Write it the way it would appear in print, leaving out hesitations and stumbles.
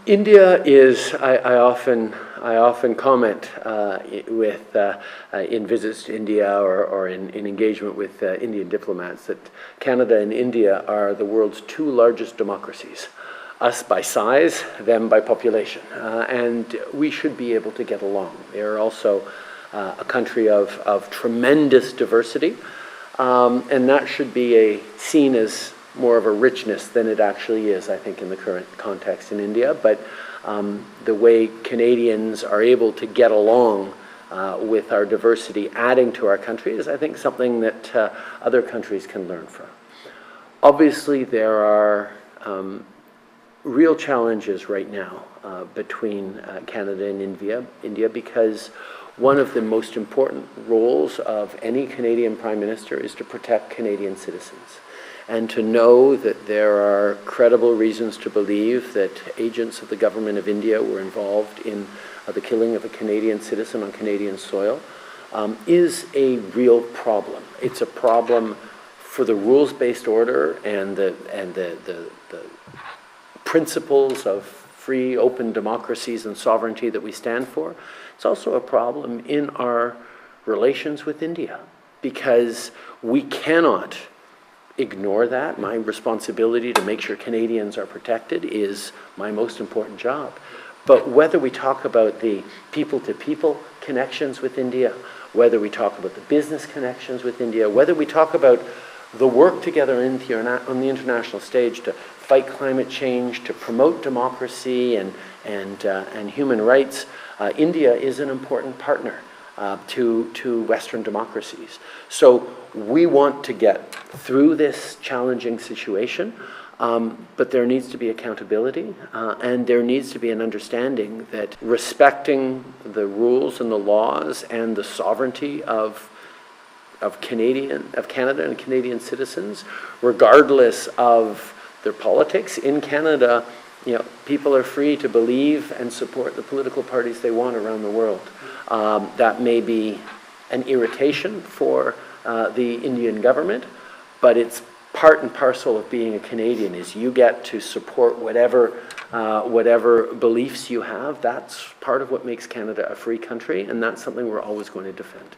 India is, I often comment in visits to India or in engagement with Indian diplomats that Canada and India are the world's two largest democracies. Us by size, them by population. And we should be able to get along. They are also a country of tremendous diversity, and that should be seen as more of a richness than it actually is, I think, in the current context in India. But the way Canadians are able to get along with our diversity adding to our country is, I think, something that other countries can learn from. Obviously, there are real challenges right now between Canada and India because one of the most important roles of any Canadian Prime Minister is to protect Canadian citizens, and to know that there are credible reasons to believe that agents of the government of India were involved in the killing of a Canadian citizen on Canadian soil is a real problem. It's a problem for the rules-based order and the principles of free, open democracies and sovereignty that we stand for. It's also a problem in our relations with India because we cannot ignore that. My responsibility to make sure Canadians are protected is my most important job. But whether we talk about the people-to-people connections with India, whether we talk about the business connections with India, whether we talk about the work together on the international stage to fight climate change, to promote democracy and human rights, India is an important partner to Western democracies. So we want to get through this challenging situation, but there needs to be accountability, and there needs to be an understanding that respecting the rules and the laws and the sovereignty of Canada and Canadian citizens, regardless of their politics. In Canada, people are free to believe and support the political parties they want around the world. That may be an irritation for the Indian government, but it's part and parcel of being a Canadian is you get to support whatever beliefs you have. That's part of what makes Canada a free country, and that's something we're always going to defend.